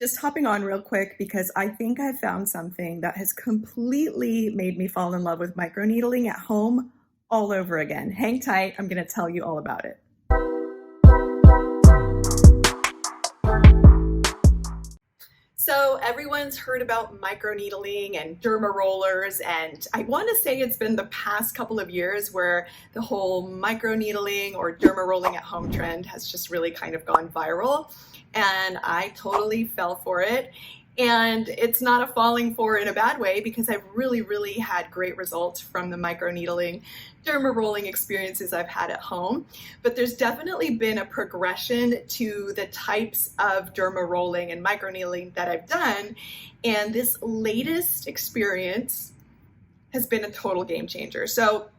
Just hopping on real quick because I think I found something that has completely made me fall in love with microneedling at home all over again. Hang tight, I'm going to tell you all about it. So everyone's heard about microneedling and dermarollers, and I want to say it's been the past couple of years where the whole microneedling or dermarolling at home trend has just really kind of gone viral, and I totally fell for it. And it's not a falling for in a bad way because I've really had great results from the microneedling, dermarolling experiences I've had at home. But there's definitely been a progression to the types of dermarolling and microneedling that I've done. And this latest experience has been a total game changer. So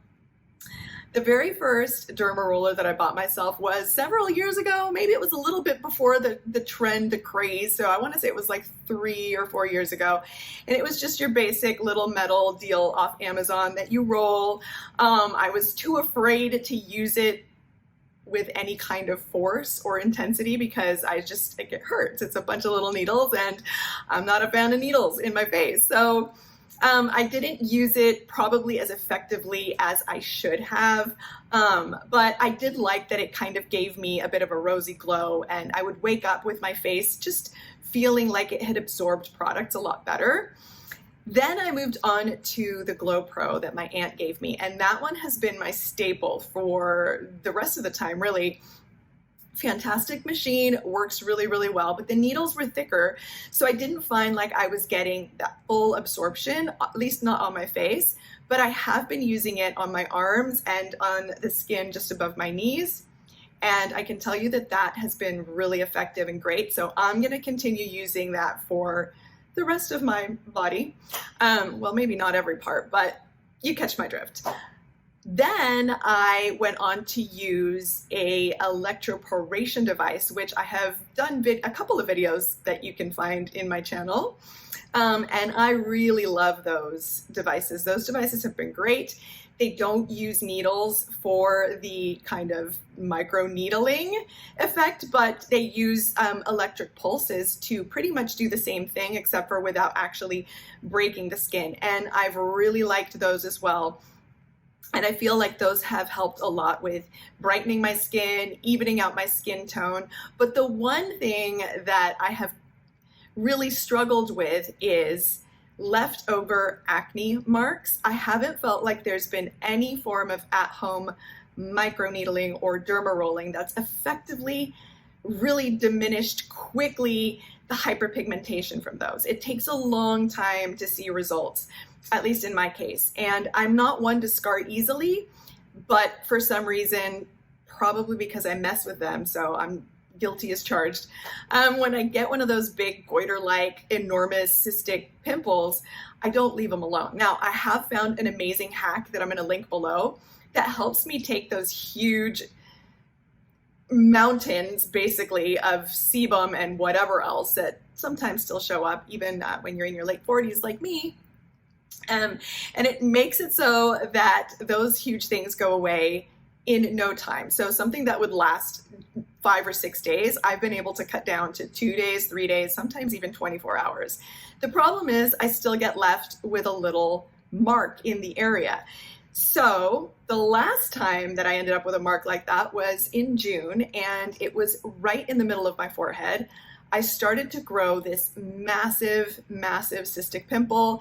the very first Dermaroller that I bought myself was several years ago. Maybe it was a little bit before the trend, the craze. So I want to say it was like 3 or 4 years ago. And it was just your basic little metal deal off Amazon that you roll. I was too afraid to use it with any kind of force or intensity because it hurts. It's a bunch of little needles and I'm not a fan of needles in my face. So I didn't use it probably as effectively as I should have, but I did like that it kind of gave me a bit of a rosy glow, and I would wake up with my face just feeling like it had absorbed products a lot better. Then I moved on to the GloPro that my aunt gave me, and that one has been my staple for the rest of the time, really. Fantastic machine, works really well, but the needles were thicker, so I didn't find like I was getting that full absorption, at least not on my face. But I have been using it on my arms and on the skin just above my knees, and I can tell you that that has been really effective and great. So I'm going to continue using that for the rest of my body. Well, maybe not every part, but you catch my drift. Then I went on to use a electroporation device, which I have done a couple of videos that you can find in my channel. And I really love those devices. Those devices have been great. They don't use needles for the kind of microneedling effect, but they use electric pulses to pretty much do the same thing, except for without actually breaking the skin. And I've really liked those as well. And I feel like those have helped a lot with brightening my skin, evening out my skin tone. But the one thing that I have really struggled with is leftover acne marks. I haven't felt like there's been any form of at-home microneedling or dermarolling that's effectively really diminished quickly the hyperpigmentation from those. It takes a long time to see results, at least in my case. And I'm not one to scar easily, but for some reason, probably because I mess with them, so I'm guilty as charged. When I get one of those big goiter-like enormous cystic pimples, I don't leave them alone. Now, I have found an amazing hack that I'm gonna link below that helps me take those huge mountains basically of sebum and whatever else that sometimes still show up even when you're in your late 40s like me. And it makes it so that those huge things go away in no time. So something that would last 5 or 6 days, I've been able to cut down to 2 days, 3 days, sometimes even 24 hours. The problem is I still get left with a little mark in the area. So the last time that I ended up with a mark like that was in June, and it was right in the middle of my forehead. I started to grow this massive cystic pimple.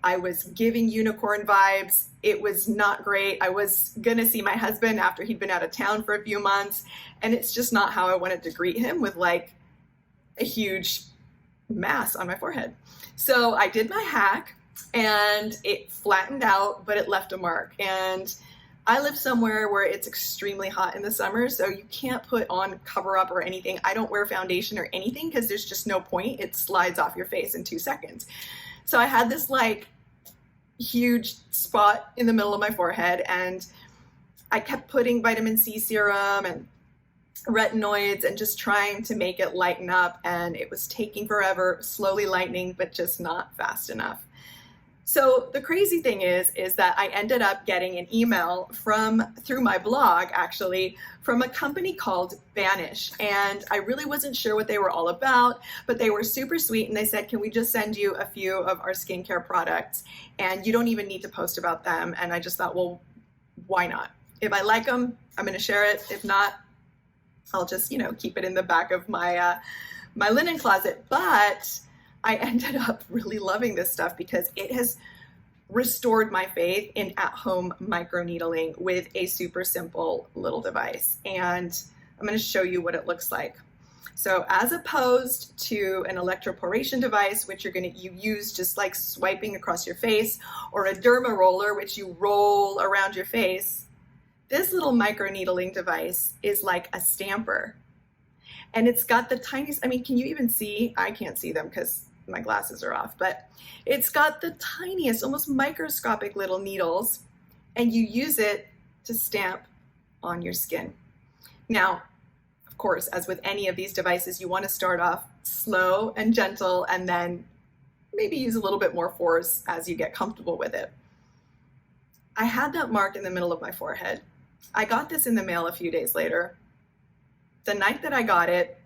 I was giving unicorn vibes. It was not great. I was gonna see my husband after he'd been out of town for a few months, and it's just not how I wanted to greet him, with like a huge mass on my forehead. So I did my hack and it flattened out, but it left a mark. And I live somewhere where it's extremely hot in the summer, so you can't put on cover up or anything. I don't wear foundation or anything because there's just no point. It slides off your face in 2 seconds. So I had this like huge spot in the middle of my forehead, and I kept putting vitamin C serum and retinoids and just trying to make it lighten up, and it was taking forever, slowly lightening, but just not fast enough. So the crazy thing is that I ended up getting an email through my blog, actually, from a company called BANISH. And I really wasn't sure what they were all about, but they were super sweet. And they said, can we just send you a few of our skincare products? And you don't even need to post about them. And I just thought, well, why not? If I like them, I'm going to share it. If not, I'll just, keep it in the back of my, my linen closet. But I ended up really loving this stuff because it has restored my faith in at-home microneedling with a super simple little device. And I'm going to show you what it looks like. So as opposed to an electroporation device, which you use just like swiping across your face, or a Dermaroller, which you roll around your face, this little microneedling device is like a Stampre. And it's got the tiniest, can you even see? I can't see them because my glasses are off, but it's got the tiniest, almost microscopic little needles, and you use it to stamp on your skin. Now, of course, as with any of these devices, you want to start off slow and gentle, and then maybe use a little bit more force as you get comfortable with it. I had that mark in the middle of my forehead. I got this in the mail a few days later. The night that I got it,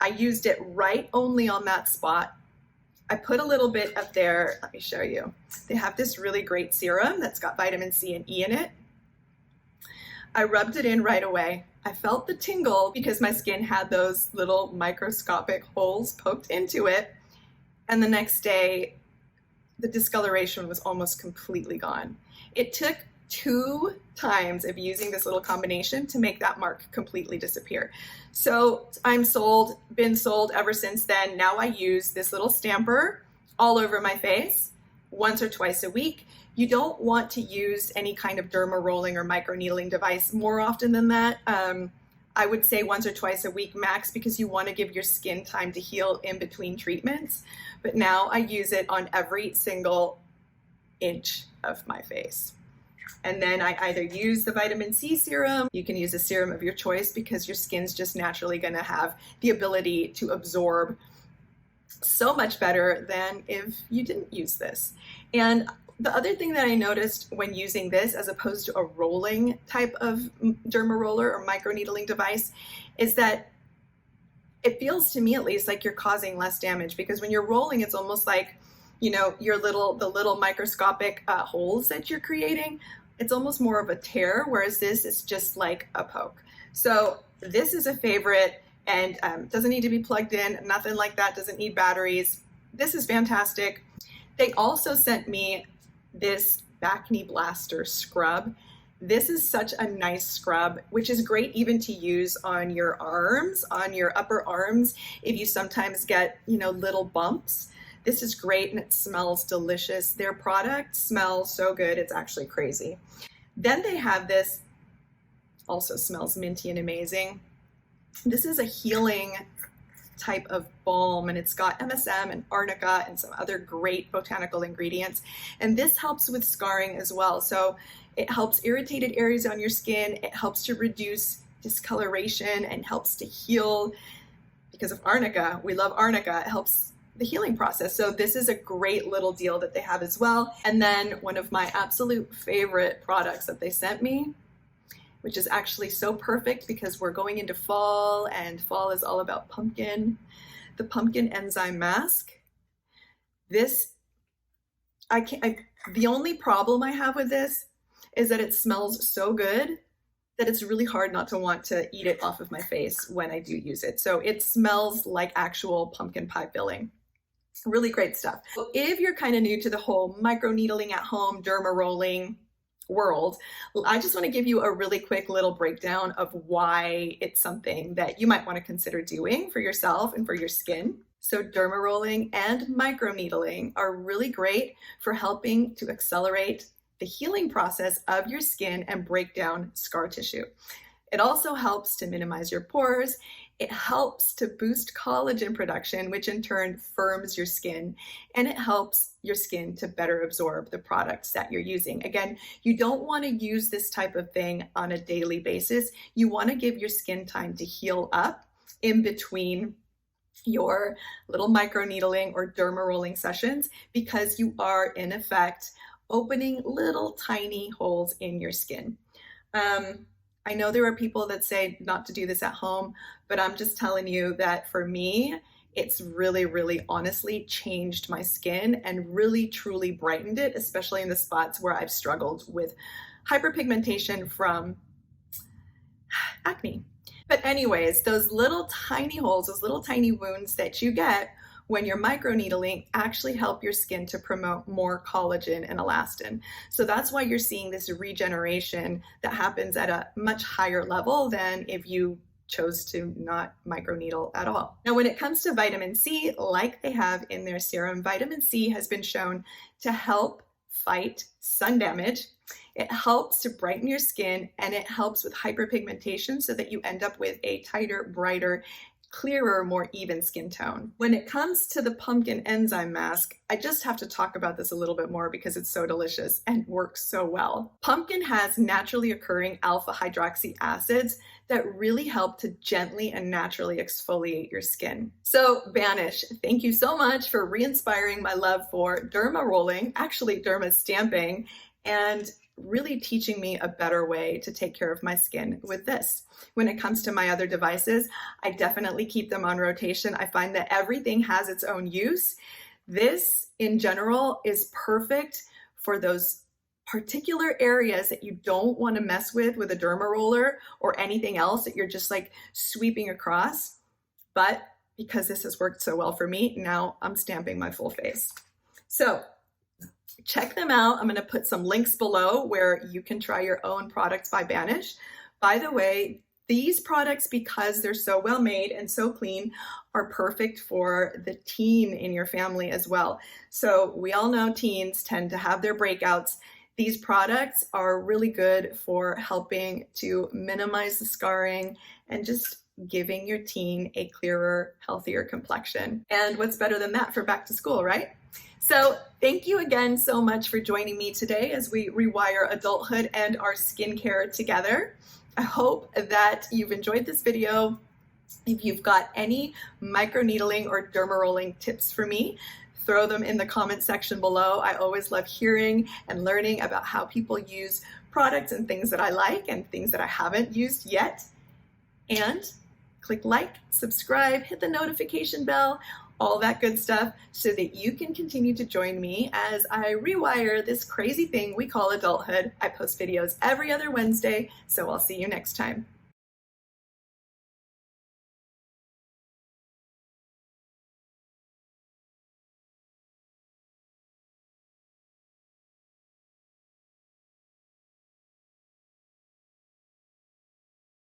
I used it right only on that spot. I put a little bit up there. Let me show you. They have this really great serum that's got vitamin C and E in it. I rubbed it in right away. I felt the tingle because my skin had those little microscopic holes poked into it. And the next day, the discoloration was almost completely gone. It took 2 times of using this little combination to make that mark completely disappear. So I'm sold, been sold ever since then. Now I use this little Stampre all over my face once or twice a week. You don't want to use any kind of derma rolling or microneedling device more often than that. I would say once or twice a week max, because you want to give your skin time to heal in between treatments. But now I use it on every single inch of my face. And then I either use the vitamin C serum. You can use a serum of your choice because your skin's just naturally going to have the ability to absorb so much better than if you didn't use this. And the other thing that I noticed when using this, as opposed to a rolling type of Dermaroller or microneedling device, is that it feels, to me at least, like you're causing less damage, because when you're rolling, it's almost like, the little microscopic holes that you're creating, it's almost more of a tear, whereas this is just like a poke. So this is a favorite, and doesn't need to be plugged in, nothing like that, doesn't need batteries. This is fantastic. They also sent me this Bacne Blaster scrub. This is such a nice scrub, which is great even to use on your arms, on your upper arms, if you sometimes get, little bumps. This is great, and it smells delicious. Their product smells so good, it's actually crazy. Then they have this, also smells minty and amazing. This is a healing type of balm, and it's got MSM and Arnica and some other great botanical ingredients. And this helps with scarring as well. So it helps irritated areas on your skin. It helps to reduce discoloration and helps to heal. Because of Arnica, we love Arnica. It helps the healing process. So this is a great little deal that they have as well. And then one of my absolute favorite products that they sent me, which is actually so perfect because we're going into fall, and fall is all about pumpkin, the pumpkin enzyme mask. This, the only problem I have with this is that it smells so good that it's really hard not to want to eat it off of my face when I do use it. So it smells like actual pumpkin pie filling. Really great stuff. So if you're kind of new to the whole microneedling at home, derma rolling world, I just want to give you a really quick little breakdown of why it's something that you might want to consider doing for yourself and for your skin. So derma rolling and microneedling are really great for helping to accelerate the healing process of your skin and break down scar tissue. It also helps to minimize your pores. It helps to boost collagen production, which in turn firms your skin, and it helps your skin to better absorb the products that you're using. Again, you don't want to use this type of thing on a daily basis. You want to give your skin time to heal up in between your little microneedling or derma rolling sessions, because you are in effect opening little tiny holes in your skin. I know there are people that say not to do this at home, but I'm just telling you that for me, it's really honestly changed my skin and really truly brightened it, especially in the spots where I've struggled with hyperpigmentation from acne. But anyways, those little tiny holes, those little tiny wounds that you get when you're microneedling actually help your skin to promote more collagen and elastin. So that's why you're seeing this regeneration that happens at a much higher level than if you chose to not microneedle at all. Now, when it comes to vitamin C, like they have in their serum, vitamin C has been shown to help fight sun damage. It helps to brighten your skin, and it helps with hyperpigmentation so that you end up with a tighter, brighter, clearer, more even skin tone. When it comes to the pumpkin enzyme mask, I just have to talk about this a little bit more because it's so delicious and works so well. Pumpkin has naturally occurring alpha hydroxy acids that really help to gently and naturally exfoliate your skin. So Banish, thank you so much for re-inspiring my love for derma rolling, actually derma stamping, and really teaching me a better way to take care of my skin with this. When it comes to my other devices, I definitely keep them on rotation. I find that everything has its own use. This, in general, is perfect for those particular areas that you don't want to mess with a Dermaroller or anything else that you're just like sweeping across. But because this has worked so well for me, now I'm stamping my full face. So check them out. I'm going to put some links below where you can try your own products by Banish. By the way, these products, because they're so well made and so clean, are perfect for the teen in your family as well. So we all know teens tend to have their breakouts. These products are really good for helping to minimize the scarring and just giving your teen a clearer, healthier complexion. And what's better than that for back to school, right? So thank you again so much for joining me today as we rewire adulthood and our skincare together. I hope that you've enjoyed this video. If you've got any microneedling or dermarolling tips for me, throw them in the comment section below. I always love hearing and learning about how people use products and things that I like and things that I haven't used yet. And click like, subscribe, hit the notification bell, all that good stuff, so that you can continue to join me as I rewire this crazy thing we call adulthood. I post videos every other Wednesday, so I'll see you next time.